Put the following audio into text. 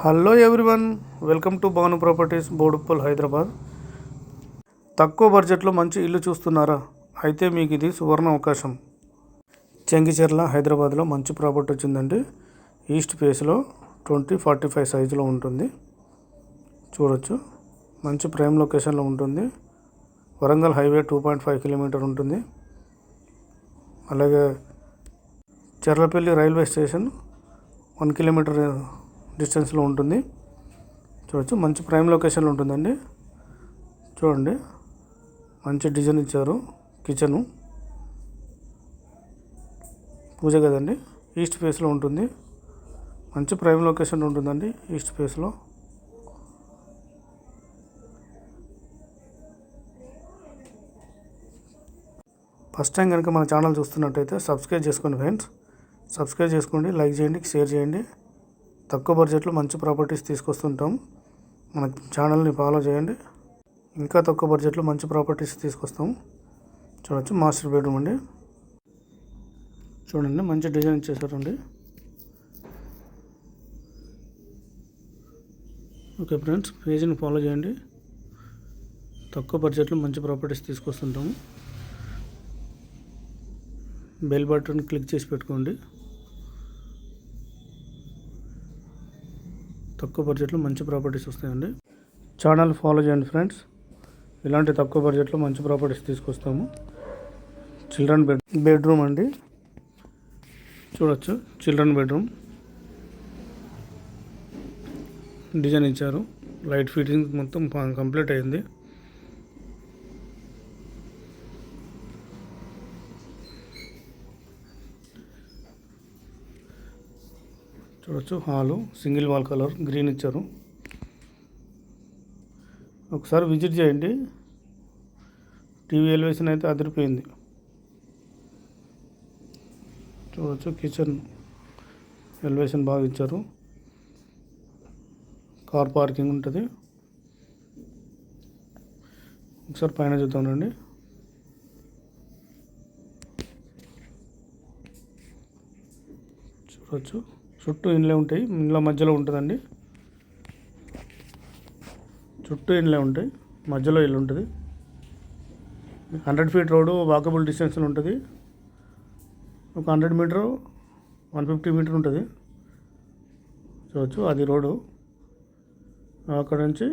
Hello everyone, welcome to Bhanu properties, Boduppal, Hyderabad. తక్కువ బడ్జెట్లో మంచి ఇల్లు చూస్తున్నారా? అయితే మీకు ఇది సువర్ణ అవకాశం. చెంగిచెర్ల, హైదరాబాద్లో మంచి ప్రాపర్టీ వచ్చిందండి. ఈస్ట్ ఫేస్లో 20-45 సైజులో ఉంటుంది. చూడొచ్చు, మంచి ప్రైమ్ లొకేషన్లో ఉంటుంది. వరంగల్ హైవే 2.5 కిలోమీటర్ ఉంటుంది. అలాగే చెర్లపల్లి రైల్వే స్టేషన్ 1 కిలోమీటర్ డిస్టెన్స్లో ఉంటుంది. చూడొచ్చు, మంచి ప్రైమ్ లొకేషన్లో ఉంటుందండి. చూడండి, మంచి డిజైన్ ఇచ్చారు. కిచెను, పూజ గదండి. ఈస్ట్ ఫేస్లో ఉంటుంది. మంచి ప్రైమ్ లొకేషన్ ఉంటుందండి ఈస్ట్ ఫేస్లో. ఫస్ట్ టైం కనుక మన ఛానల్ చూస్తున్నట్టయితే సబ్స్క్రైబ్ చేసుకోండి ఫ్రెండ్స్. సబ్స్క్రైబ్ చేసుకోండి, లైక్ చేయండి, షేర్ చేయండి. తక్కువ బడ్జెట్లో మంచి ప్రాపర్టీస్ తీసుకొస్తుంటాం. మన ఛానల్ని ఫాలో చేయండి. ఇంకా తక్కువ బడ్జెట్లో మంచి ప్రాపర్టీస్ తీసుకొస్తాం. చూడవచ్చు, మాస్టర్ బెడ్రూమ్ అండి. చూడండి, మంచి డిజైన్ ఇచ్చేసారండి. ఓకే ఫ్రెండ్స్, పేజీని ఫాలో చేయండి. తక్కువ బడ్జెట్లో మంచి ప్రాపర్టీస్ తీసుకొస్తుంటాము. బెల్ బటన్ క్లిక్ చేసి పెట్టుకోండి. తక్కువ బడ్జెట్లో మంచి ప్రాపర్టీస్ వస్తాయండి. ఛానల్ ఫాలో చేయండి ఫ్రెండ్స్. ఇలాంటి తక్కువ బడ్జెట్లో మంచి ప్రాపర్టీస్ తీసుకొస్తాము. చిల్డ్రన్ బెడ్రూమ్ అండి. చూడొచ్చు, చిల్డ్రన్ బెడ్రూమ్ డిజైన్ ఇచ్చారు. లైట్ ఫిట్టింగ్ మొత్తం కంప్లీట్ అయింది. చూడొచ్చు, hall single wall colour green ఇచ్చారు. ఒకసారి విజిట్ చేయండి. టీవీ ఎలివేషన్ అయితే అదిరిపోయింది. చూడవచ్చు, కిచెన్ ఎలివేషన్ బాగా ఇచ్చారు. కార్ పార్కింగ్ ఉంటుంది. ఒకసారి పైన చూద్దామండి. చూడవచ్చు, చుట్టూ ఇండ్లే ఉంటాయి. ఇండ్ల మధ్యలో ఉంటుందండి. చుట్టూ ఇండ్లే ఉంటాయి, మధ్యలో ఇల్లు ఉంటుంది. 100 ఫీట్ రోడ్డు వాకబుల్ డిస్టెన్స్లో ఉంటుంది. ఒక 100 మీటర్ 150 మీటర్ ఉంటుంది. చూడవచ్చు, అది రోడ్డు. అక్కడ నుంచి